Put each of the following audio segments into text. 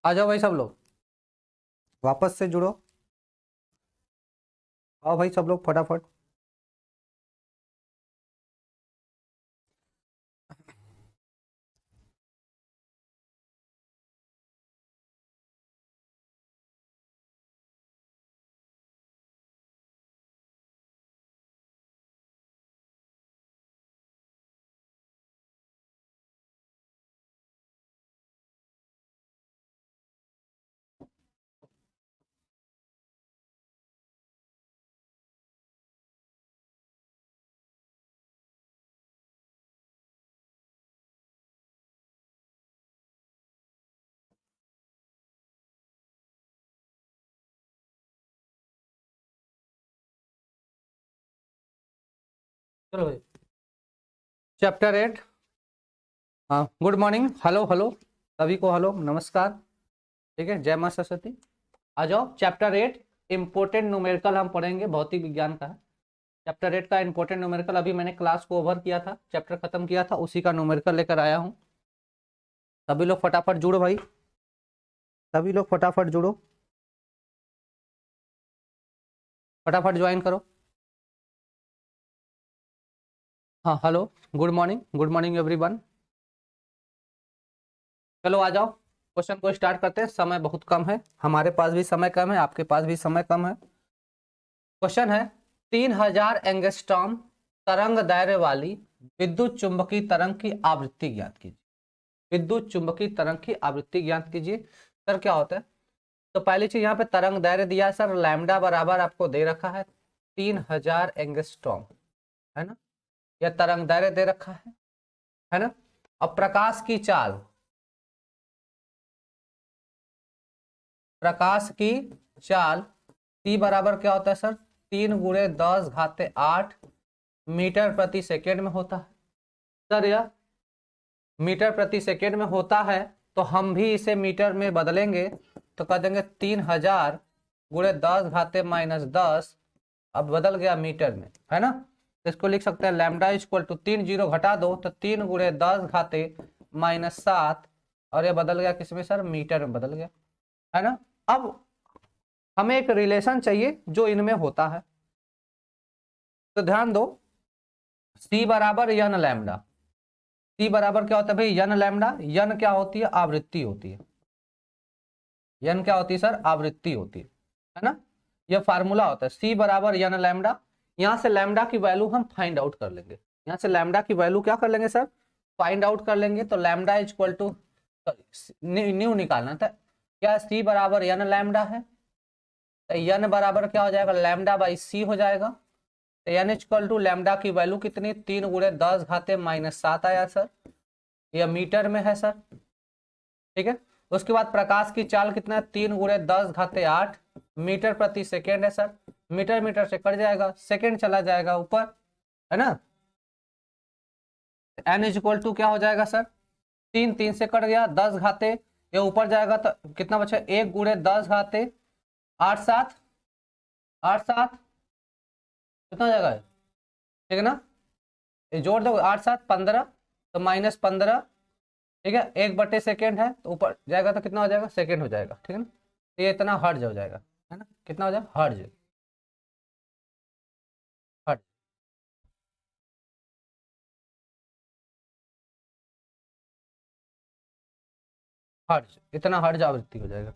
आ जाओ भाई सब लोग, वापस से जुड़ो। आओ भाई सब लोग फटाफट। चलो भाई, चैप्टर 8। हाँ, गुड मॉर्निंग, हेलो हेलो सभी को, हेलो नमस्कार। ठीक है, जय माँ सरस्वती। आ जाओ, चैप्टर 8 इम्पोर्टेंट न्यूमेरिकल हम पढ़ेंगे, भौतिक विज्ञान का है। चैप्टर 8 का इम्पोर्टेंट न्यूमेरिकल, अभी मैंने क्लास को ओवर किया था, चैप्टर खत्म किया था, उसी का न्यूमेरिकल लेकर आया हूँ। सभी लोग फटाफट जुड़ो भाई, सभी लोग फटाफट जुड़ो, फटाफट ज्वाइन करो। हाँ हेलो, गुड मॉर्निंग एवरीवन। चलो आ जाओ, क्वेश्चन को स्टार्ट करते हैं। समय बहुत कम है, हमारे पास भी समय कम है, आपके पास भी समय कम है। क्वेश्चन है, 3000 एंगस्ट्रॉम तरंग दायरे वाली विद्युत चुंबकीय तरंग की आवृत्ति ज्ञात कीजिए। विद्युत चुंबकीय तरंग की आवृत्ति ज्ञात कीजिए। सर क्या होता है? तो पहली चीज, यहाँ पे तरंग दायरे दिया है सर, लैम्डा बराबर आपको दे रखा है 3000 एंगस्ट्रॉम, है ना। यह तरंग दायरे दे रखा है ना। अब प्रकाश की चाल, प्रकाश की चाल टी बराबर क्या होता है सर? 3 × 10⁸ मीटर प्रति सेकेंड में होता है। सर यह मीटर प्रति सेकेंड में होता है, तो हम भी इसे मीटर में बदलेंगे, तो कह देंगे 3000 × 10⁻10। अब बदल गया मीटर में, है ना। तो इसको लिख सकते हैं लैम्डा इक्वल टू 3 जीरो घटा दो तो 3 × 10⁻7, और ये बदल गया किसमें सर? मीटर में बदल गया, है ना। अब हमें एक रिलेशन चाहिए जो इनमें होता है, तो ध्यान दो, सी बराबर यन लैम्डा। सी बराबर क्या होता है भाई? यन लैम्डा। यन क्या होती है? आवृत्ति होती है। यन क्या होती है सर? आवृत्ति होती है ना। यह फार्मूला होता है, सी बराबर यन लैम्डा। यहां से लैम्डा की वैल्यू हम फाइंड आउट कर लेंगे। यहां से लैम्डा की वैल्यू क्या कर लेंगे सर? फाइंड आउट कर लेंगे। तो लैम्डा इक्वल टू, न्यू निकालना था क्या? सी बराबर यन लैम्डा है, तो यन बराबर क्या हो जाएगा? लैम्डा बाई सी हो जाएगा। तो एन इक्वल टू लैम्डा की वैल्यू कितनी? 3 × 10⁻7 आया सर, यह मीटर में है सर। ठीक है, उसके बाद प्रकाश की चाल कितना है? 3 × 10⁸ मीटर प्रति सेकेंड है सर। मीटर मीटर से कट जाएगा, सेकेंड चला जाएगा ऊपर, है ना। एन इक्वल टू क्या हो जाएगा सर? 3 3 से कट गया, 10 घाते, ये ऊपर जाएगा तो कितना बचा? 1 × 10⁸ 8 7 कितना हो जाएगा? ठीक है ना, ये जोड़ दो, 8 7 15, तो -15। ठीक है, 1/सेकेंड है तो ऊपर जाएगा तो कितना हो जाएगा? सेकेंड हो जाएगा, ठीक है ना। तो ये इतना हर्ज हो जाएगा, है ना। कितना हो जाएगा? हर्ज, हर्ज, हर्ज, इतना हर्ज आवृत्ति हो जाएगा।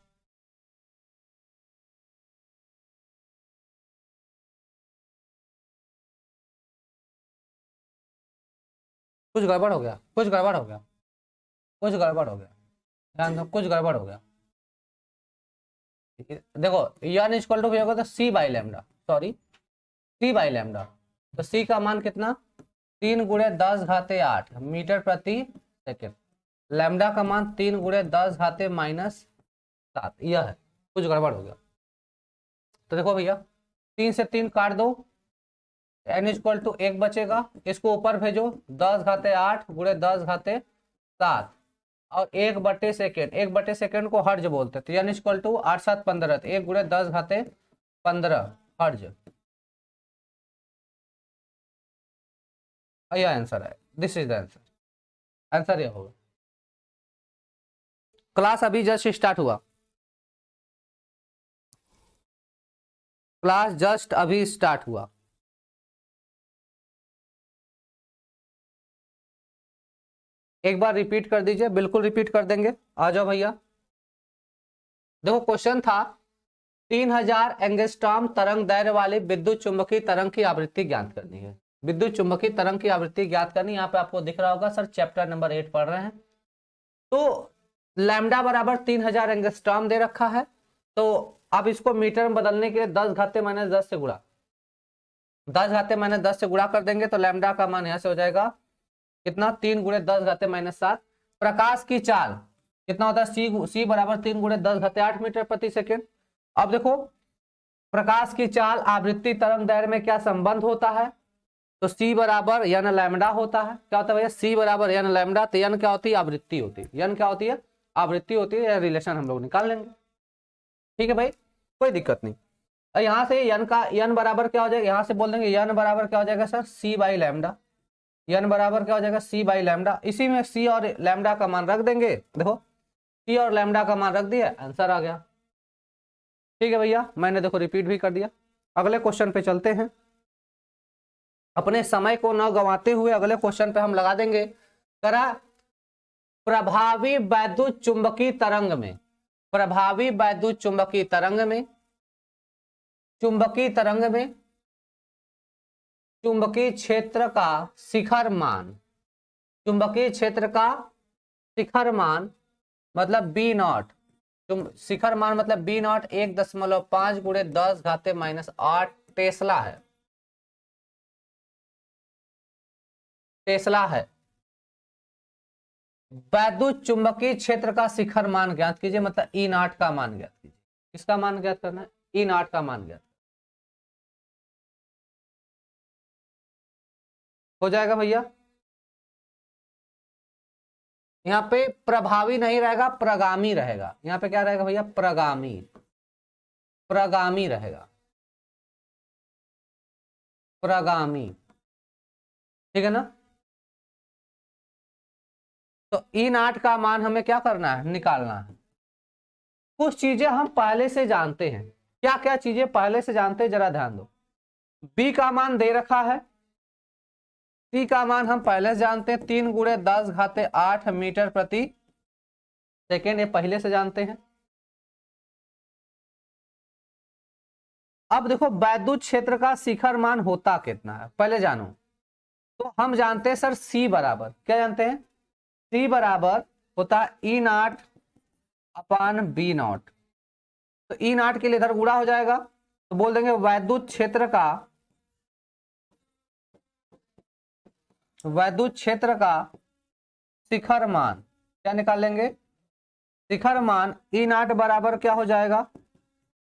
कुछ गड़बड़ हो गया, कुछ गड़बड़ हो गया, कुछ गड़बड़ हो गया, ध्यान दो, कुछ गड़बड़ हो गया। देखो, यन इक्वल टू होगा तो C by lambda, sorry, C by lambda. तो सी का मान कितना? 3 × 10⁸ मीटर प्रति सेकेंड। लैम्डा का मान 3 × 10⁻7, यह है। कुछ गड़बड़ हो गया। तो देखो भैया, 3 से 3 काट दो, एन इक्वल टू 1 बचेगा, इसको ऊपर भेजो, 10⁸ और 1/सेकेंड, 1/सेकेंड को हर्ज बोलते हैं, तो एन इक्वल टू 8 7 15, तो 1 × 10⁻15 हर्ज। यह आंसर है, this is the answer, answer यह होगा। क्लास अभी जस्ट स्टार्ट हुआ, क्लास जस्ट अभी स्टार्ट हुआ। एक बार रिपीट कर दीजिए, बिल्कुल रिपीट कर देंगे। आ जाओ भैया। देखो क्वेश्चन था 3000 एंगस्ट्रॉम तरंग दैर्ध्य वाली विद्युत चुंबकीय तरंग की आवृत्ति ज्ञात करनी है। विद्युत चुंबकीय तरंग की आवृत्ति ज्ञात करनी, यहाँ पे आपको दिख रहा होगा सर चैप्टर नंबर 8 पढ़ रहे हैं। तो लैम्डा बराबर 3000 एंगस्ट्रॉम दे रखा है, तो अब इसको मीटर में बदलने के लिए 10 घाते माइनस 10 से गुणा, 10 घाते माइनस 10 से गुणा कर देंगे तो लैम्डा का मान यहाँ से हो जाएगा कितना, 3 गुणे 10 घाते माइनस 7। प्रकाश की चाल कितना होता है, सी बराबर 3 गुणे 10 घाते 8 मीटर प्रति सेकेंड। अब देखो प्रकाश की चाल आवृत्ति तरंग दैर्ध्य में क्या संबंध होता है, तो सी बराबर यन लैम्डा होता है। क्या होता है भैया, सी बराबर यन लैम्डा, तो यन क्या होती है, आवृत्ति होती है। यन क्या होती है, आवृत्ति होती है। रिलेशन हम लोग निकाल लेंगे, ठीक है भाई, कोई दिक्कत नहीं। और यहाँ से यन का यन बराबर क्या हो जाएगा, यहाँ से बोल देंगे यन बराबर क्या हो जाएगा सर, सी बाई लैम्डा। यन बराबर क्या हो जाएगा, सी बाई लैम्डा। इसी में सी और लैम्डा का मान रख देंगे। देखो सी और लैम्डा का मान रख दिया, आंसर आ गया। ठीक है भैया, मैंने देखो रिपीट भी कर दिया। अगले क्वेश्चन पे चलते हैं। अपने समय को न गंवाते हुए अगले क्वेश्चन पे हम लगा देंगे। करा प्रभावी वैद्युत चुंबकीय तरंग में, प्रभावी वैद्युत चुंबकीय तरंग में, चुंबकीय तरंग में चुंबकीय क्षेत्र का शिखर मान, चुंबकीय क्षेत्र का शिखर मान मतलब बी नॉट, शिखर मान मतलब बी नॉट 1.5 गुणे 10 घाते माइनस 8 टेस्ला है, टेस्ला है। वैद्युत चुंबकीय क्षेत्र का शिखर मान ज्ञात कीजिए, मतलब ई नॉट का मान ज्ञात कीजिए। किसका मान ज्ञात करना है, ई नॉट का मान ज्ञात हो जाएगा भैया। यहाँ पे प्रभावी नहीं रहेगा, प्रगामी रहेगा। यहाँ पे क्या रहेगा भैया, प्रगामी, प्रगामी रहेगा, प्रगामी, ठीक है ना। तो ई नॉट का मान हमें क्या करना है, निकालना है। कुछ चीजें हम पहले से जानते हैं, क्या क्या चीजें पहले से जानते हैं जरा ध्यान दो। बी का मान दे रखा है, सी का मान हम पहले से जानते हैं 3 गुणे 10 घाते 8 मीटर प्रति सेकेंड, ये पहले से जानते हैं। अब देखो वैद्युत क्षेत्र का शिखर मान होता कितना है पहले जानो। तो हम जानते हैं सर सी बराबर, क्या जानते हैं, सी बराबर होता है ई नॉट अपान बी नॉट। तो ई नॉट के लिए इधर गुणा हो जाएगा, तो बोल देंगे वैद्युत क्षेत्र का, वैद्युत क्षेत्र का शिखर मान क्या निकालेंगे, शिखर मान ई नॉट बराबर क्या हो जाएगा,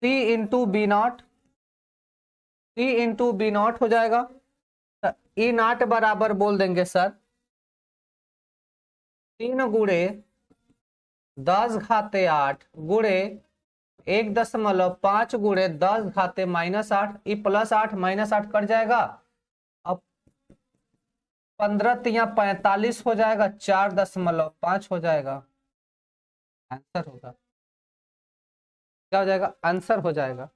C into B nought, C into B nought हो जाएगा। तो ई नॉट बराबर बोल देंगे सर 3 गुणे 10 घाते 8 गुणे 1.5 गुणे 10 घाते माइनस 8, ये प्लस 8 माइनस 8 कट जाएगा। अब 15 या 45 हो जाएगा, 4.5 हो जाएगा, आंसर होगा क्या हो जाएगा, आंसर हो जाएगा।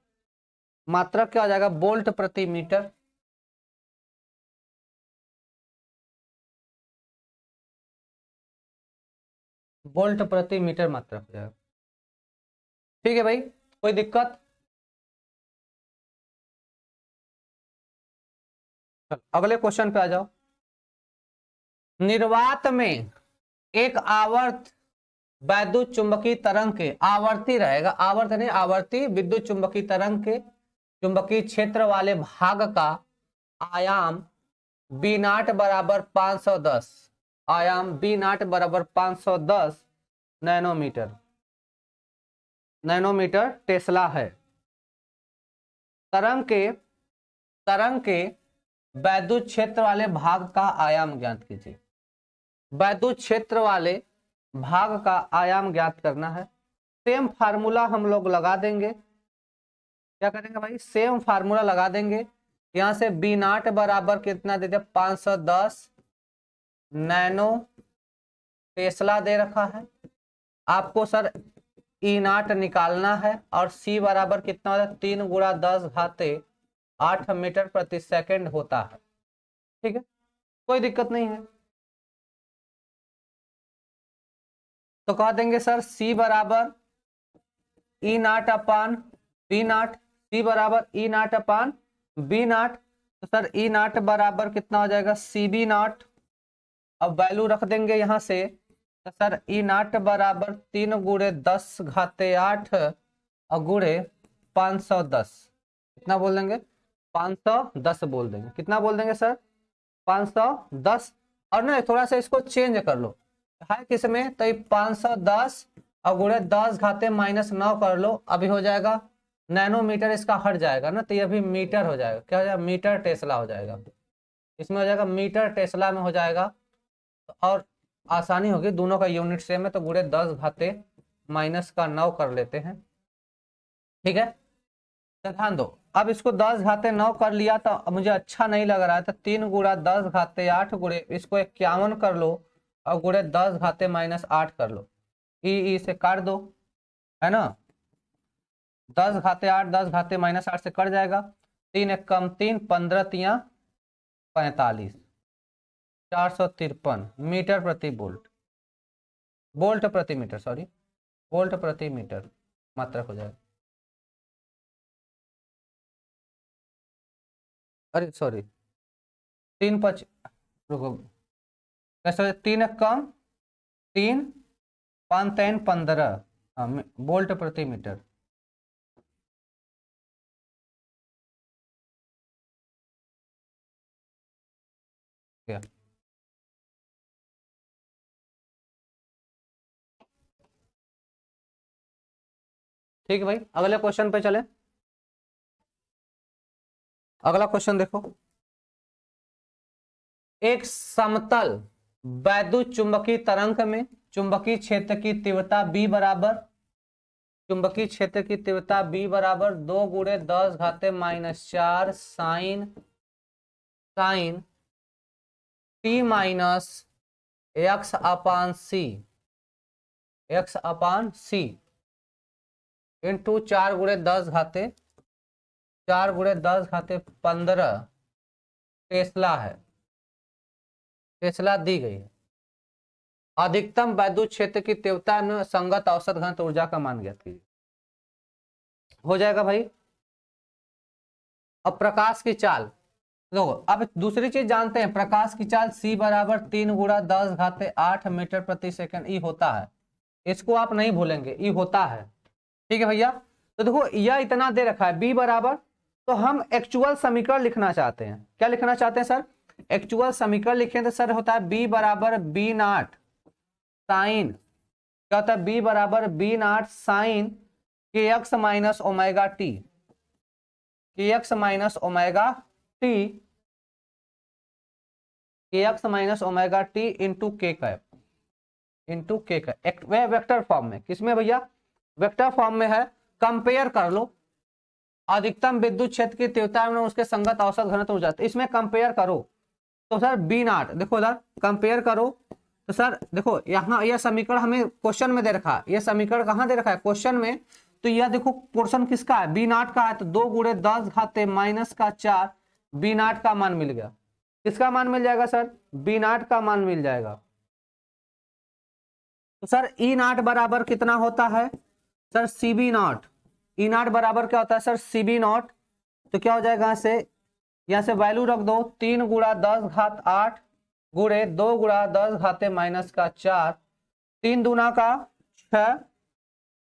मात्रक क्या हो जाएगा, वोल्ट प्रति मीटर। वोल्ट प्रति मीटर मात्रक हो जाएगा। ठीक है भाई, कोई दिक्कत। अगले क्वेश्चन पे आ जाओ। निर्वात में एक आवर्त वैद्युत चुंबकीय तरंग के, आवर्ती रहेगा, आवर्त नहीं आवर्ती विद्युत चुंबकीय तरंग के चुंबकीय क्षेत्र वाले भाग का आयाम बी नॉट बराबर 510, आयाम बी नॉट बराबर 510 नैनोमीटर, नैनोमीटर टेस्ला है। तरंग के वैद्युत क्षेत्र वाले भाग का आयाम ज्ञात कीजिए। वैद्युत क्षेत्र वाले भाग का आयाम ज्ञात करना है। सेम फार्मूला हम लोग लगा देंगे, क्या करेंगे भाई, सेम फार्मूला लगा देंगे। यहां से बी नॉट बराबर कितना दे दिया, 510 नैनो टेस्ला दे रखा है। आपको सर ई नाट निकालना है और सी बराबर कितना होता है, 3 गुणा 10 घाते 8 मीटर प्रति सेकंड होता है। ठीक है, कोई दिक्कत नहीं है। तो कह देंगे सर सी बराबर ई नाट अपान बी नाट, सी बराबर ई नाट अपान बी नाट। तो सर ई नाट बराबर कितना हो जाएगा, सी बी नाट। अब वैल्यू रख देंगे यहां से, तो सर ई नाट बराबर 3 गुणे 10 घाते 8 और गुणे 510, कितना बोल देंगे, 510 बोल देंगे। कितना बोल देंगे सर, 510। और ना थोड़ा सा इसको चेंज कर लो, है किस में, तो 510 और गुणे 10 घाते -9 कर लो, अभी हो जाएगा नैनोमीटर, इसका हट जाएगा ना, तो ये अभी मीटर हो जाएगा। क्या हो जाएगा, मीटर टेस्ला हो जाएगा। इसमें हो जाएगा मीटर टेस्ला में हो जाएगा, और आसानी होगी, दोनों का यूनिट सेम है, तो गुणे 10 घाते -9 कर लेते हैं। ठीक है, तो ध्यान दो, अब इसको 10 घाते 9 कर लिया तो मुझे अच्छा नहीं लग रहा है, तो 3 गुणा 10 घाते 8 गुणे इसको 51 कर लो और गुणे 10 घाते -8 कर लो, ई से काट दो, है ना। 10 घाते 8 10 घाते -8 से कट जाएगा, 3 एक कम 3, 15 तिया 45, 453 मीटर प्रति वोल्ट, वोल्ट प्रति मीटर, सॉरी वोल्ट प्रति मीटर मात्रक हो जाएगा। अरे सॉरी, 3 5, रुको कैसे, 3 एक कम 3, 5 3 15 वोल्ट प्रति मीटर। क्या ठीक है भाई, अगले क्वेश्चन पे चले। अगला क्वेश्चन देखो, एक समतल वैद्युत चुंबकीय तरंग में चुंबकीय क्षेत्र की तीव्रता B बराबर, चुंबकीय क्षेत्र की तीव्रता B बराबर 2 गुणे 10 घाते -4 साइन T माइनस एक्स अपान सी इंटू 4 गुणे 10 घाते 15 टेस्ला है, टेस्ला दी गई है। अधिकतम वैद्युत क्षेत्र की तीव्रता में संगत औसत घनत्व ऊर्जा का मान ज्ञात कीजिए। हो जाएगा भाई। अब प्रकाश की चाल देखो, अब दूसरी चीज जानते हैं, प्रकाश की चाल c बराबर 3 गुणा 10 घाते 8 मीटर प्रति सेकंड ई होता है। इसको आप नहीं भूलेंगे, ई होता है। ठीक है भैया, तो देखो यह इतना दे रखा है b बराबर, तो हम एक्चुअल समीकरण लिखना चाहते हैं। क्या लिखना चाहते हैं सर, एक्चुअल समीकरण लिखें तो सर होता है b बराबर b नाट साइन, क्या होता है, b बराबर b नाट sign K X minus omega T, K X minus omega T, K X minus omega T into के कैप, इंटू के कैप, वह वेक्टर फॉर्म में, किसमें भैया, वेक्टर फॉर्म में है। कंपेयर कर लो, अधिकतम विद्युत क्षेत्र की तीव्रता में उसके संगत औसत घनत्व ऊर्जा, इसमें कंपेयर करो तो सर बी नाट, देखो इधर कंपेयर करो तो सर देखो यहाँ यह समीकरण हमें क्वेश्चन में दे रखा है, यह समीकरण कहाँ दे रखा है, क्वेश्चन में। तो यह देखो पोर्शन किसका है, बी नाट का है, तो 2 गुणे 10 घाते -4 बी नाट का मान मिल गया। किसका मान मिल जाएगा सर, बी नाट का मान मिल जाएगा। तो सर ई नाट बराबर कितना होता है सर, सी बी नॉट, ई नाट बराबर क्या होता है सर, सी बी नॉट। तो क्या हो जाएगा यहाँ से वैल्यू रख दो, 3 गुणा 10 घात 8 गुणे 2 गुणा 10 घाते -4, 3 दूना का 6,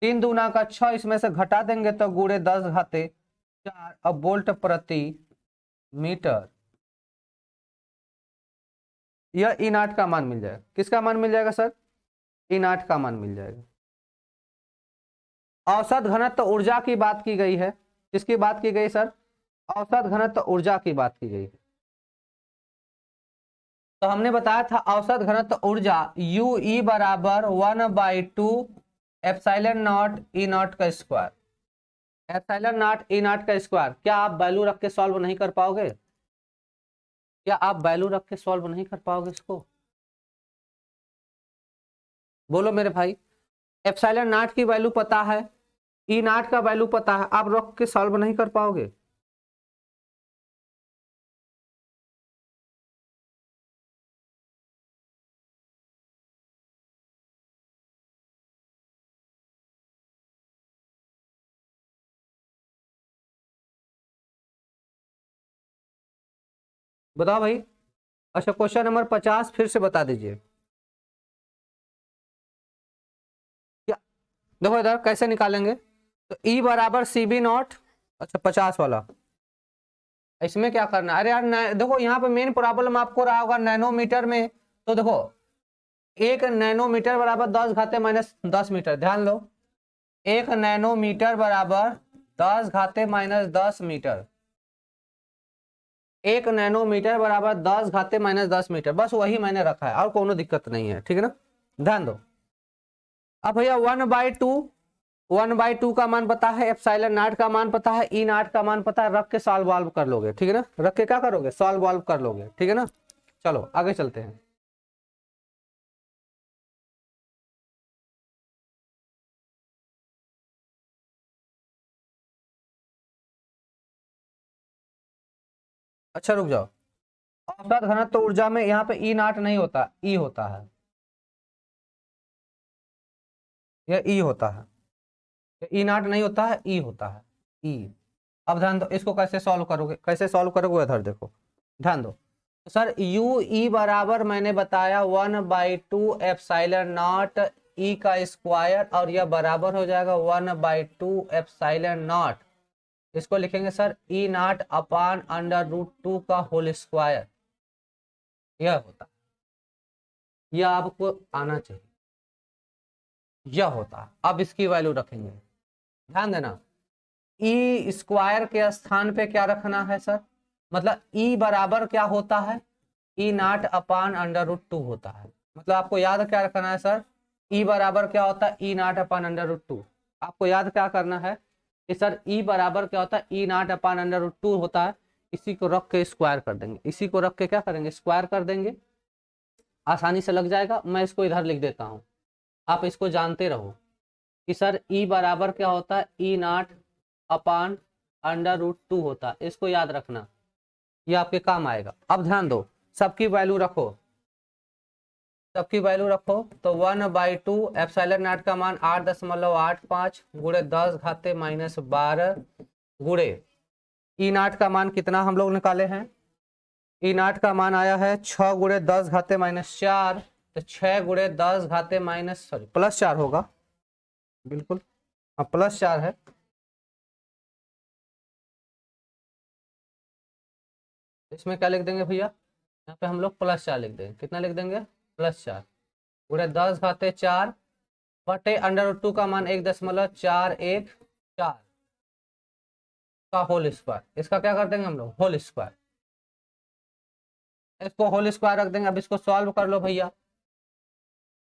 3 दूना का 6, इसमें से घटा देंगे तो गुणे 10 घाते 4 अब वोल्ट प्रति मीटर। यह ई नाट का मान मिल जाएगा। किसका मान मिल जाएगा सर, ई नाट का मान मिल जाएगा। औसत घनत्व ऊर्जा की बात की गई है, किसकी बात की गई सर, औसत घनत्व ऊर्जा की बात की गई है। तो हमने बताया था औसत घनत्व ऊर्जा यू ई बराबर 1/2 एप्सिलॉन नॉट ई नॉट का square, epsilon not E not का स्क्वायर। क्या आप वैल्यू रख के सॉल्व नहीं कर पाओगे, क्या आप वैल्यू रख के सॉल्व नहीं कर पाओगे इसको, बोलो मेरे भाई। एप्सिलॉन नॉट की वैल्यू पता है, ई नॉट का वैल्यू पता है, आप रख के सॉल्व नहीं कर पाओगे। बताओ भाई। अच्छा क्वेश्चन नंबर 50 फिर से बता दीजिए। क्या, देखो इधर कैसे निकालेंगे, तो ई बराबर सी बी नॉट। अच्छा 50 वाला, इसमें क्या करना है, अरे यार देखो यहाँ पे मेन प्रॉब्लम आपको रहा होगा नैनोमीटर में। तो देखो 1 नैनोमीटर बराबर 10 घाते -10 मीटर, ध्यान लो। 1 नैनोमीटर बराबर 10 घाते -10 मीटर। 1 नैनोमीटर बराबर 10 घाते -10 मीटर, बस वही मैंने रखा है और कोनो दिक्कत नहीं है, ठीक है ना। ध्यान दो। अब भैया 1/2 का मान पता है, एप्सिलॉन नॉट का मान पता है, ई नॉट का मान पता है, रख के सॉल्व वॉल्व कर लोगे, ठीक है ना। रख के क्या करोगे, सॉल्व वॉल्व कर लोगे, ठीक है ना। चलो आगे चलते हैं। अच्छा रुक जाओ। औसत घनत्व ऊर्जा में यहाँ पे ई नॉट नहीं होता, ई होता है, यह ई होता है। ई नॉट नहीं होता है, ई होता है, ई। अब ध्यान दो, इसको कैसे सॉल्व करोगे, कैसे सॉल्व करोगे इधर देखो, ध्यान दो। सर यू ई बराबर मैंने बताया 1/2 एप्सिलॉन नॉट ई का स्क्वायर, और यह बराबर हो जाएगा 1/2 एप्सिलॉन नॉट। इसको लिखेंगे सर ई नॉट अपान √2 का होल स्क्वायर। यह होता, यह आपको आना चाहिए, यह होता। अब इसकी वैल्यू रखेंगे, ध्यान देना। ई स्क्वायर के स्थान पे क्या रखना है सर, मतलब ई बराबर क्या होता है, ई नॉट अपान √2 होता है। मतलब आपको याद क्या रखना है सर, ई बराबर क्या होता है, ई नॉट अपान √2। आपको याद क्या करना है कि सर ई बराबर क्या होता है, ई नॉट अपान √2 होता है। इसी को रख के स्क्वायर कर देंगे, इसी को रख के क्या करेंगे, स्क्वायर कर देंगे, आसानी से लग जाएगा। मैं इसको इधर लिख देता हूँ, आप इसको जानते रहो कि सर ई बराबर क्या होता है, ई नॉट अपान √2 होता है। इसको याद रखना, ये आपके काम आएगा। अब ध्यान दो, सबकी वैल्यू रखो, सबकी वैल्यू रखो। तो 1/2 एप्सिलॉन नॉट का मान 8.85 गुणे 10 घाते -12 गुणे ई नॉट का मान कितना हम लोग निकाले हैं, ई नॉट का मान आया है 6 गुणे 10 घाते -4। तो 6 गुणे 10 घाते माइनस सॉरी +4 होगा, बिल्कुल हाँ +4 है। इसमें क्या लिख देंगे भैया, यहाँ पे हम लोग +4 लिख देंगे, कितना लिख देंगे, +4 गुणे 10 घाते 4 बटे √2 का मान 1.414 का होल स्क्वायर। इसका क्या कर देंगे हम लोग, होल स्क्वायर, इसको होल स्क्वायर रख देंगे। अब इसको सॉल्व कर लो भैया।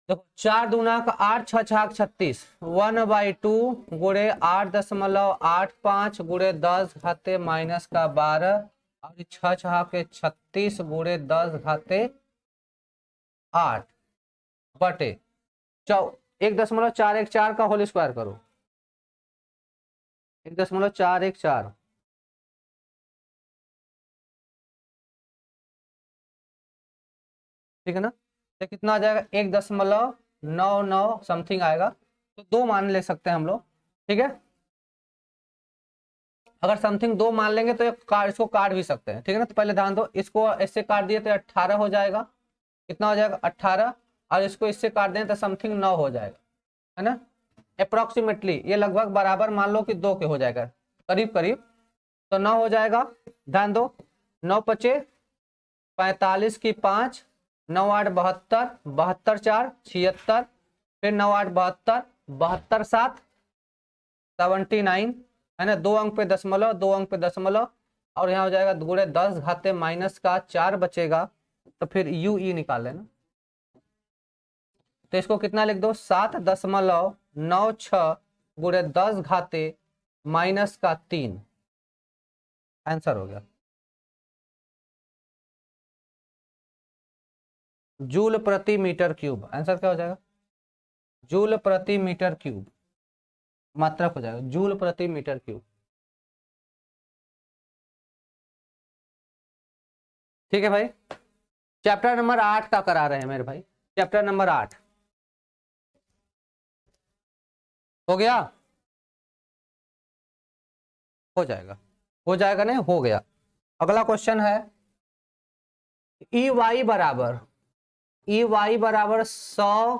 देखो 4 दूना का 8, 6 छाक 36, 1/2 गुणे 8.85 गुणे 10 घाते -12 और 6 छाक 36 गुणे 10 घाते 8 बटे 1.414 का होल स्क्वायर करो, 1.414, ठीक है ना। तो कितना आ जाएगा, 1.99 समथिंग आएगा। तो 2 मान ले सकते हैं हम लोग, ठीक है। अगर समथिंग 2 मान लेंगे तो इसको काट भी सकते हैं, ठीक है ना। तो पहले ध्यान दो, इसको इससे काट दिए तो 18 हो जाएगा, कितना हो जाएगा 18, और इसको इससे काट दें तो समथिंग 9 हो जाएगा, है ना। अप्रोक्सीमेटली ये लगभग बराबर मान लो कि 2 के हो जाएगा, करीब करीब। तो 9 हो जाएगा, ध्यान दो। 9 पचे 45 की 5, 9 8 72, 72 4 76, फिर 9 8 72, 72 7 79, है ना। 2 अंक पे दशमलव, 2 अंक पे दशमलव, और यहाँ हो जाएगा गुणे 10 घाते -4 बचेगा। तो फिर यू ई निकाल लेना। तो इसको कितना लिख दो, 7.96 गुणे 10 घाते -3 आंसर हो गया। जूल प्रति मीटर क्यूब, आंसर क्या हो जाएगा। जूल प्रति मीटर क्यूब, मात्रक हो जाएगा जूल प्रति मीटर क्यूब। ठीक है भाई, चैप्टर नंबर 8 का करा रहे हैं मेरे भाई, चैप्टर नंबर 8 हो गया, हो जाएगा, हो जाएगा नहीं, हो गया। अगला क्वेश्चन है ई वाई बराबर 100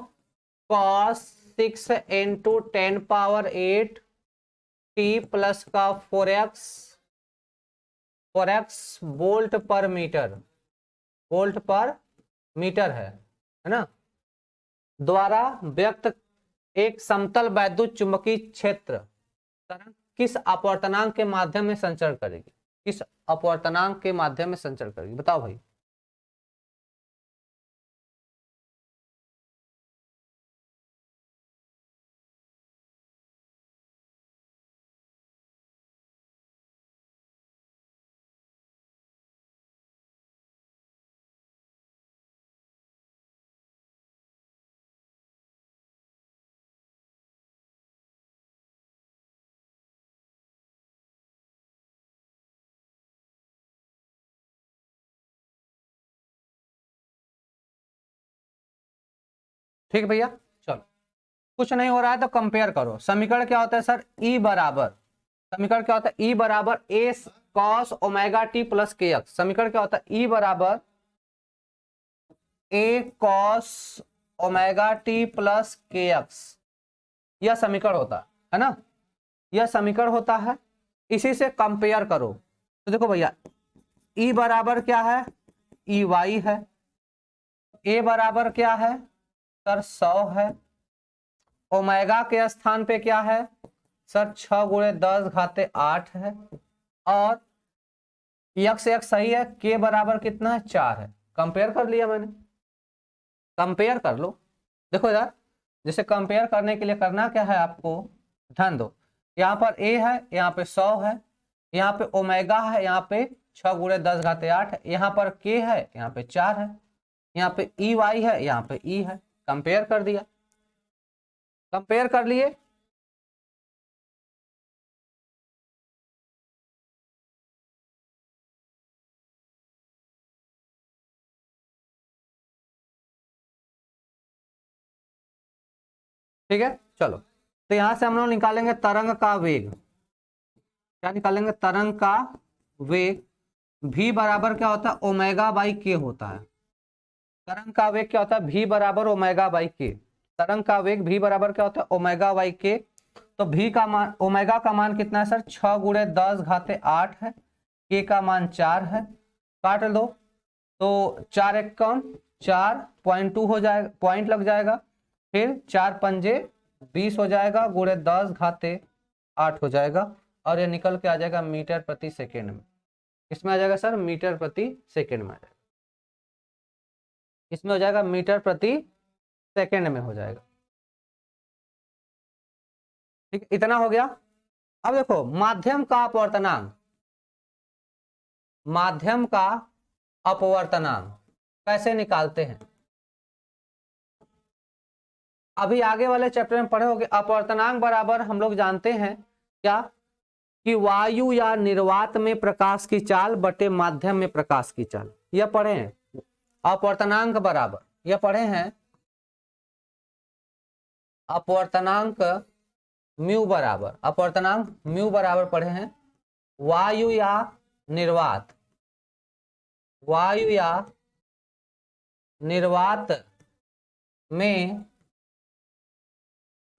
कॉस 6 इंटू 10⁸ टी प्लस का 4x वोल्ट पर मीटर है ना, द्वारा व्यक्त एक समतल वैद्युत चुंबकीय क्षेत्र तरंग किस अपवर्तनांक के माध्यम में संचरण करेगी, किस अपवर्तनांक के माध्यम में संचरण करेगी, बताओ भाई। ठीक है भैया, चलो कुछ नहीं हो रहा है तो कंपेयर करो। समीकरण क्या होता है सर, ई बराबर, समीकरण क्या होता है, ई बराबर ए कॉस ओमेगा टी प्लस के एक्स। समीकरण क्या होता है, ई बराबर ए कॉस ओमेगा टी प्लस के एक्स, यह समीकरण होता है ना, यह समीकरण होता है। इसी से कंपेयर करो तो देखो भैया, ई बराबर क्या है, ई वाई है, ए बराबर क्या है सर 100 है, ओमेगा के स्थान पे क्या है सर 6 गुणे 10 घाते 8 है, और यक्स एक सही है, के बराबर कितना है 4 है। कंपेयर कर लिया मैंने, कंपेयर कर लो। देखो यार, जैसे कंपेयर करने के लिए करना क्या है आपको, ध्यान दो, यहाँ पर ए है, यहाँ पे 100 है, यहाँ पे ओमेगा है, यहाँ पे 6 गुणे 10 घाते 8 है, यहाँ पर के है, यहाँ पे 4 है, यहाँ पे ई वाई है, यहाँ पे ई है। कंपेयर कर दिया, कंपेयर कर लिए। ठीक है, चलो तो यहां से हम लोग निकालेंगे तरंग का वेग, क्या निकालेंगे, तरंग का वेग। v बराबर क्या होता है, ओमेगा बाई के होता है। तरंग का वेग क्या होता है, v बराबर ओमेगा बाई के। तरंग का वेग v बराबर क्या होता है, ओमेगा बाई के। तो v का मान, ओमेगा का मान कितना है सर 6 गुणे 10 घाते 8 है, के का मान 4 है, काट दो तो 4 एक कौन 4.2 हो जाएगा, पॉइंट लग जाएगा, फिर 4 पंजे 20 हो जाएगा, गुणे 10 घाते 8 हो जाएगा, और ये निकल के आ जाएगा मीटर प्रति सेकेंड में। इसमें आ जाएगा सर मीटर प्रति सेकेंड में आ जाएगा, इसमें हो जाएगा मीटर प्रति सेकेंड में हो जाएगा। ठीक, इतना हो गया। अब देखो माध्यम का अपवर्तनांक, माध्यम का अपवर्तनांक कैसे निकालते हैं, अभी आगे वाले चैप्टर में पढ़े होंगे। अपवर्तनांक बराबर हम लोग जानते हैं क्या, कि वायु या निर्वात में प्रकाश की चाल बटे माध्यम में प्रकाश की चाल, यह पढ़े हैं। अपवर्तनांक बराबर, यह पढ़े हैं, अपवर्तनांक म्यू बराबर, अपवर्तनांक म्यू बराबर पढ़े हैं, वायु या निर्वात, वायु या निर्वात में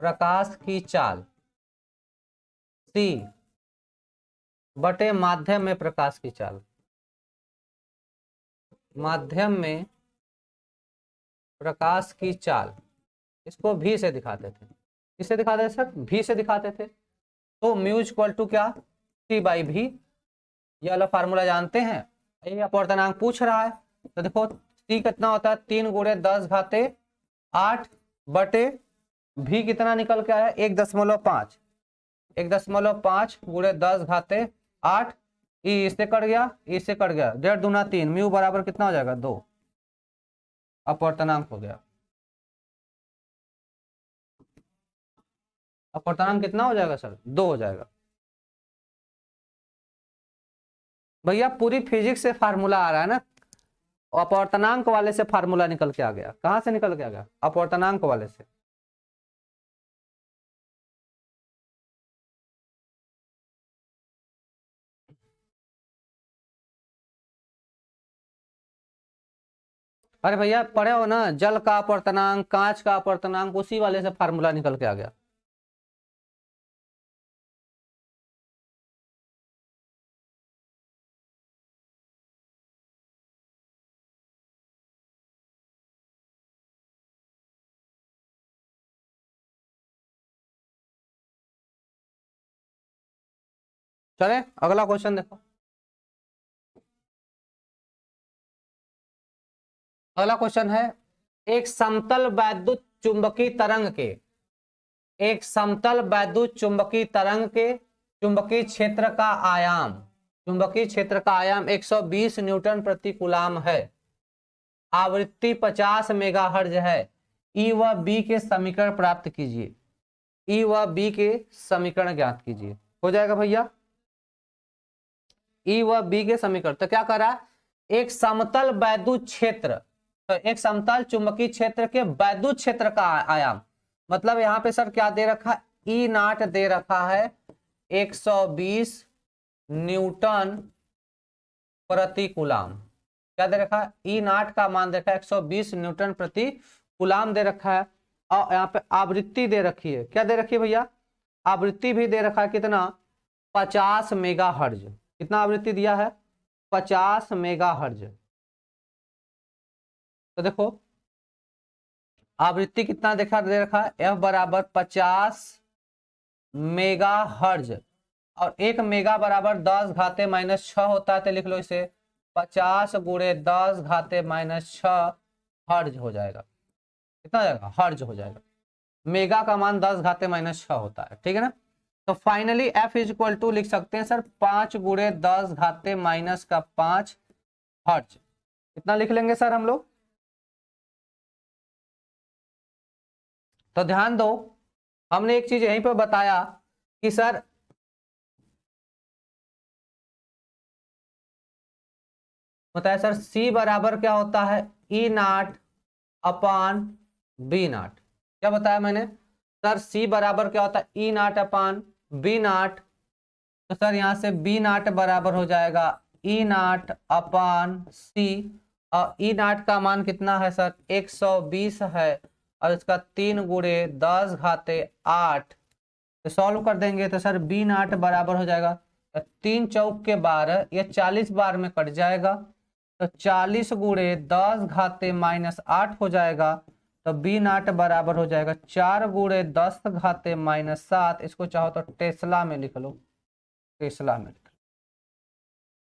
प्रकाश की चाल सी बटे माध्यम में प्रकाश की चाल, माध्यम में प्रकाश की चाल, इसको भी से दिखाते थे, किससे दिखाते थे सर, भी से दिखाते थे। तो म्यू इक्वल टू क्या, सी बाई भी, ये वाला फार्मूला जानते हैं। ये अपवर्तनांक पूछ रहा है तो देखो सी कितना होता है 3 गुणे 10 घाते 8 बटे भी कितना निकल के आया 1.5, 1.5 गुणे 10 घाते 8, ई इससे कट गया, इससे कट गया, 1.5 दूना 3, म्यू बराबर कितना हो जाएगा 2, अपवर्तनांक हो गया। अपवर्तनांक कितना हो जाएगा सर? 2 हो जाएगा। भैया पूरी फिजिक्स से फार्मूला आ रहा है ना, अपवर्तनांक वाले से फार्मूला निकल के आ गया। कहां से निकल के आ गया? अपवर्तनांक वाले से। अरे भैया पढ़े हो ना, जल का अपवर्तनांक, कांच का अपवर्तनांक, उसी वाले से फार्मूला निकल के आ गया। चले अगला क्वेश्चन देखो। अगला क्वेश्चन है, एक समतल वैद्युत चुंबकीय तरंग के, एक समतल वैद्युत चुंबकीय तरंग के चुंबकीय क्षेत्र का आयाम, चुंबकीय क्षेत्र का आयाम 120 न्यूटन प्रति कूलाम है, आवृत्ति 50 मेगाहर्ज है। ई व बी के समीकरण प्राप्त कीजिए। ई व बी के समीकरण ज्ञात कीजिए। हो जाएगा भैया? ई व बी के समीकरण तो क्या कर रहा है, एक समतल वैद्युत क्षेत्र, तो एक समतल चुंबकीय क्षेत्र के वैद्युत क्षेत्र का आयाम, मतलब यहां पे सर क्या दे रखा है, ई नाट दे रखा है 120 न्यूटन प्रति कूलाम। क्या दे रखा है? ई नाट का मान दे रखा है 120 न्यूटन प्रति कूलाम दे रखा है। और यहाँ पे आवृत्ति दे रखी है, क्या दे रखी है भैया? आवृत्ति भी दे रखा है कितना? 50 मेगाहर्ज। कितना आवृत्ति दिया है? 50 मेगाहर्ज। तो देखो आवृत्ति कितना देखा दे रखा है, एफ बराबर 50 मेगाहर्ज, और 1 मेगा बराबर 10 घाते माइनस 6 होता है, तो लिख लो इसे 50 गुणे 10 घाते माइनस 6 हर्ज हो जाएगा। कितना हो जाएगा? हर्ज हो जाएगा। मेगा का मान 10 घाते माइनस 6 होता है, ठीक है ना। तो finally F is equal to लिख सकते हैं सर 5 गुणे 10 घाते माइनस का 5 हर्ज। कितना लिख लेंगे सर हम लोग? तो ध्यान दो, हमने एक चीज यहीं पर बताया कि सर बताया सर C बराबर क्या होता है, ई नाट अपान बी नाट। क्या बताया मैंने सर? C बराबर क्या होता है, ई नाट अपान बी नाट। तो सर यहाँ से बी नाट बराबर हो जाएगा ई नाट अपान सी, और ई नाट का मान कितना है सर? 120 है, और इसका 3 गुणे 10 घाते 8। तो सॉल्व कर देंगे तो सर बी नाट बराबर हो जाएगा 3 चौक के 12, ये 40 बार में कट जाएगा, तो 40 गुणे 10 घाते माइनस 8 हो जाएगा। तो बी नाट बराबर हो जाएगा 4 गुणे 10 घाते माइनस 7। इसको चाहो तो टेस्ला में लिख लो, टेस्ला में लिख लो।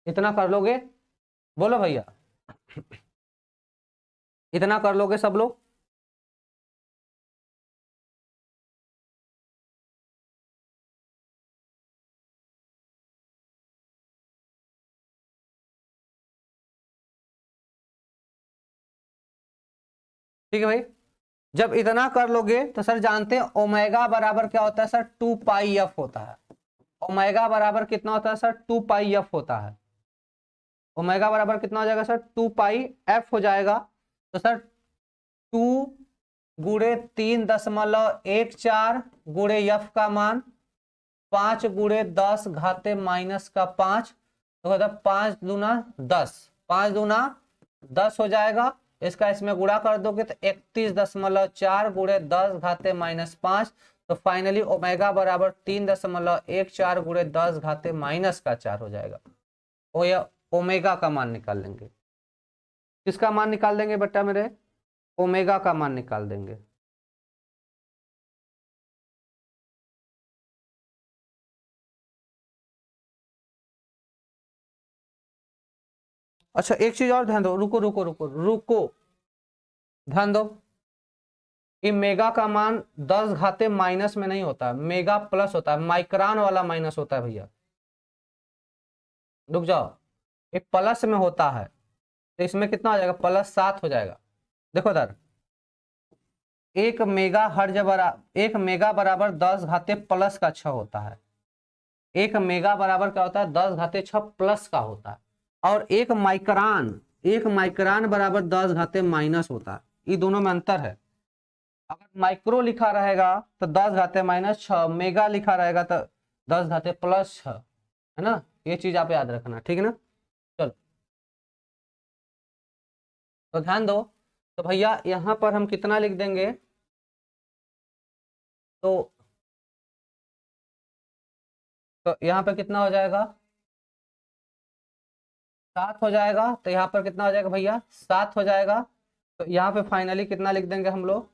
इतना कर लोगे? बोलो भैया, इतना कर लोगे सब लोग? ठीक है भाई। जब इतना कर लोगे तो सर जानते हैं ओमेगा बराबर क्या होता है सर? 2 पाई एफ होता है। ओमेगा बराबर कितना होता है सर? 2 पाई एफ होता है। ओमेगा बराबर कितना हो जाएगा सर? 2 पाई एफ हो जाएगा। तो सर 2 गुणे 3.14 गुणे एफ का मान 5 गुणे 10 घाते माइनस का 5, तो कहता 5 दूना 10, 5 दूना 10 हो जाएगा। इसका इसमें गुणा कर दोगे तो 31.4 गुणे 10 घाते माइनस 5। तो फाइनली ओमेगा बराबर 3.14 गुणे 10 घाते माइनस का 4 हो जाएगा। ओमेगा का मान निकाल लेंगे। किसका मान निकाल देंगे बेटा मेरे? ओमेगा का मान निकाल देंगे। अच्छा एक चीज और ध्यान दो, रुको रुको रुको रुको, ध्यान दो कि मेगा का मान 10 घाते माइनस में नहीं होता, मेगा प्लस होता है, माइक्रोन वाला माइनस होता है भैया। रुक जाओ, ये प्लस में होता है, तो इसमें कितना हो जाएगा? +7 हो जाएगा। देखो इधर 1 मेगा हर्ज बराबर 1 मेगा बराबर 10 घाते प्लस का 6 होता है। 1 मेगा बराबर क्या होता है? 10 घाते 6 प्लस का होता है। और 1 माइक्रान बराबर 10 घाते माइनस होता है। ये दोनों में अंतर है। अगर माइक्रो लिखा रहेगा तो 10 घाते माइनस 6, मेगा लिखा रहेगा तो 10 घाते प्लस 6, है ना। ये चीज आप याद रखना, ठीक है ना। चलो तो ध्यान दो। तो भैया यहां पर हम कितना लिख देंगे? तो यहाँ पे कितना हो जाएगा? 7 हो जाएगा। तो यहाँ पर कितना हो जाएगा भैया? 7 हो जाएगा। तो यहाँ पे फाइनली कितना लिख देंगे हम लोग?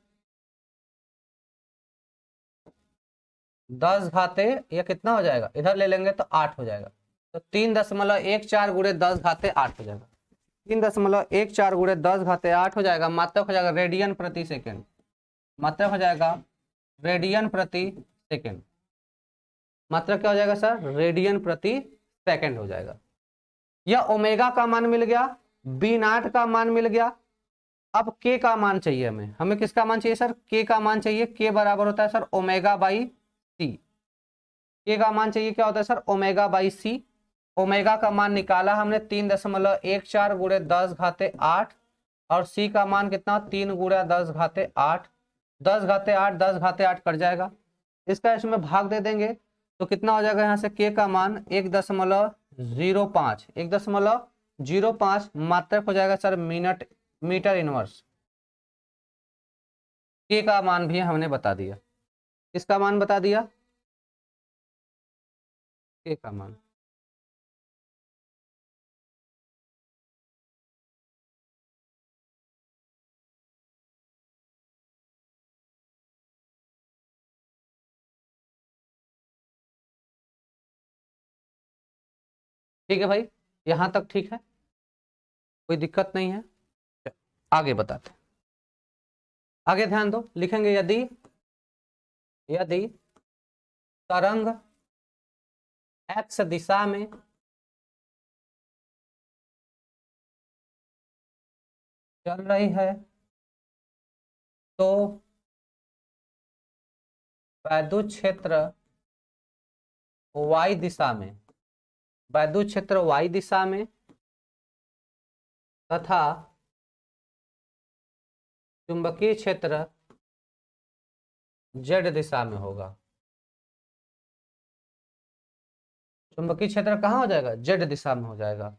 10 घाते, या कितना हो जाएगा? इधर ले लेंगे तो 8 हो जाएगा। तो 3.14 गुणे 10 घाते 8 हो जाएगा। 3.14 गुणे 10 घाते 8 हो जाएगा। मात्रक हो जाएगा रेडियन प्रति सेकेंड। मात्रक हो जाएगा रेडियन प्रति सेकेंड। मात्रक क्या हो जाएगा सर? रेडियन प्रति सेकेंड हो जाएगा। यह ओमेगा का मान मिल गया, बी नाट का मान मिल गया। अब के का मान चाहिए हमें। हमें किसका मान चाहिए सर? के का मान चाहिए। के बराबर होता है सर ओमेगा बाई सी। के का मान चाहिए, क्या होता है sir? Omega by C. Omega का मान निकाला हमने 3.14 गुणे 10 घाते 8, और सी का मान कितना? 3 गुणे 10 घाते 8। 10 घाते 8 10 घाते 8 कट जाएगा। इसका इसमें भाग दे देंगे तो कितना हो जाएगा? यहाँ से के का मान 1.05, 1.05 मात्रक हो जाएगा सर मिनट मीटर इनवर्स। के का मान भी हमने बता दिया। किसका मान बता दिया? के का मान। ठीक है भाई, यहां तक ठीक है, कोई दिक्कत नहीं है। आगे बताते हैं। आगे ध्यान दो, लिखेंगे यदि यदि तरंग एक्स दिशा में चल रही है तो वैद्युत क्षेत्र y दिशा में, वैद्युत क्षेत्र y दिशा में तथा चुंबकीय क्षेत्र z दिशा में होगा। चुंबकीय क्षेत्र कहाँ हो जाएगा? z दिशा में हो जाएगा।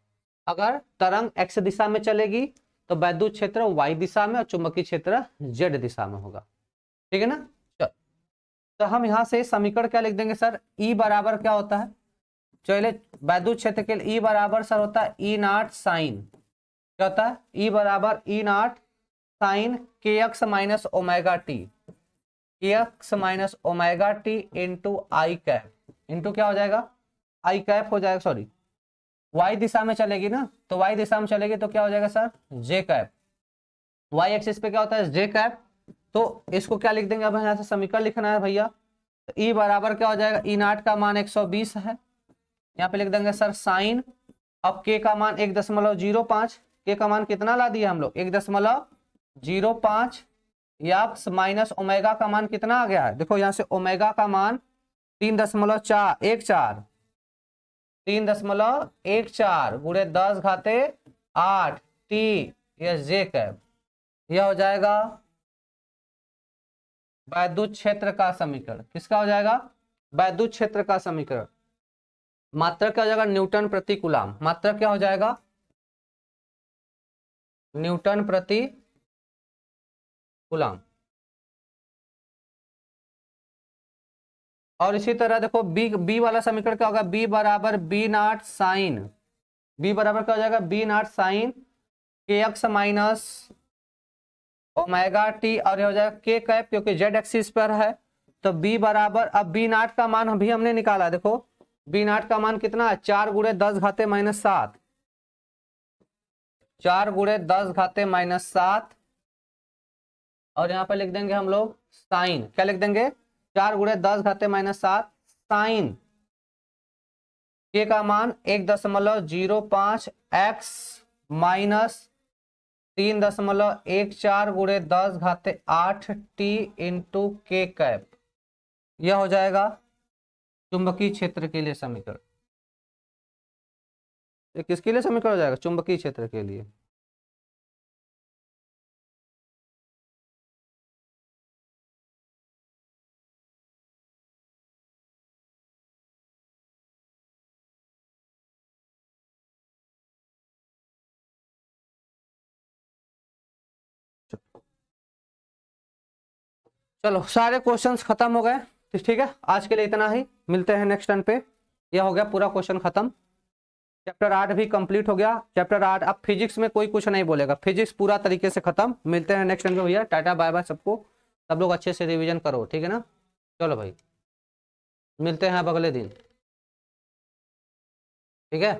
अगर तरंग x दिशा में चलेगी तो वैद्युत क्षेत्र y दिशा में और चुंबकीय क्षेत्र z दिशा में होगा। ठीक है ना। चल, तो हम यहां से समीकरण क्या लिख देंगे सर? E बराबर क्या होता है? चलिए वैद्युत क्षेत्र के लिए E बराबर सर होता है E नॉट साइन, क्या होता है? E बराबर E nought sine K X minus omega T, K X minus omega T into I cap, into क्या हो जाएगा? आई कैप हो जाएगा। सॉरी, y दिशा में चलेगी ना, तो y दिशा में चलेगी तो क्या हो जाएगा sir? j cap. y axis पे क्या होता है? j cap. तो इसको क्या लिख देंगे? अब यहाँ से समीकरण लिखना है भैया। तो E बराबर क्या हो जाएगा? E नॉट का मान 120 है, यहाँ पे लिख देंगे सर साइन। अब k का मान 1.05, k का मान कितना ला दिया हम लोग? 1.05। एक्स माइनस ओमेगा का मान कितना आ गया है? देखो यहाँ से ओमेगा का मान 3.14 गुणे 10 घाते 8 टी या जे कैप। यह हो जाएगा वैद्युत क्षेत्र का समीकरण। किसका हो जाएगा? वैद्युत क्षेत्र का समीकरण। मात्रा क्या हो जाएगा? न्यूटन प्रति कूलाम। मात्रा क्या हो जाएगा? न्यूटन प्रति कूलाम। और इसी तरह देखो बी वाला समीकरण क्या होगा? बी बराबर बी नॉट साइन, बी बराबर क्या हो जाएगा? B not sine K X minus omega T, और ये हो जाएगा के कैप क्योंकि जेड एक्सिस पर है। तो बी बराबर, अब बी नॉट का मान अभी हमने निकाला, देखो बी नॉट का मान कितना है? 4 गुणे 10 घाते माइनस 7, 4 गुणे 10 घाते माइनस 7। और यहाँ पे लिख देंगे हम लोग साइन, क्या लिख देंगे? 4 गुणे 10 घाते माइनस 7 साइन के का मान 1.05 एक्स माइनस 3.14 गुणे 10⁸ इंटू के कैप, यह हो जाएगा चुंबकीय क्षेत्र के लिए समीकरण। ये किसके लिए समीकरण हो जाएगा? चुंबकीय क्षेत्र के लिए। चलो सारे क्वेश्चंस खत्म हो गए, तो ठीक है, आज के लिए इतना ही, मिलते हैं नेक्स्ट टर्न पे। यह हो गया पूरा क्वेश्चन खत्म, चैप्टर 8 भी कंप्लीट हो गया। चैप्टर 8 अब फिजिक्स में कोई कुछ नहीं बोलेगा, फिजिक्स पूरा तरीके से खत्म। मिलते हैं नेक्स्ट टर्न पे भैया, टाटा बाय बाय सबको, सब लोग अच्छे से रिवीजन करो, ठीक है ना। चलो भाई, मिलते हैं अब अगले दिन, ठीक है।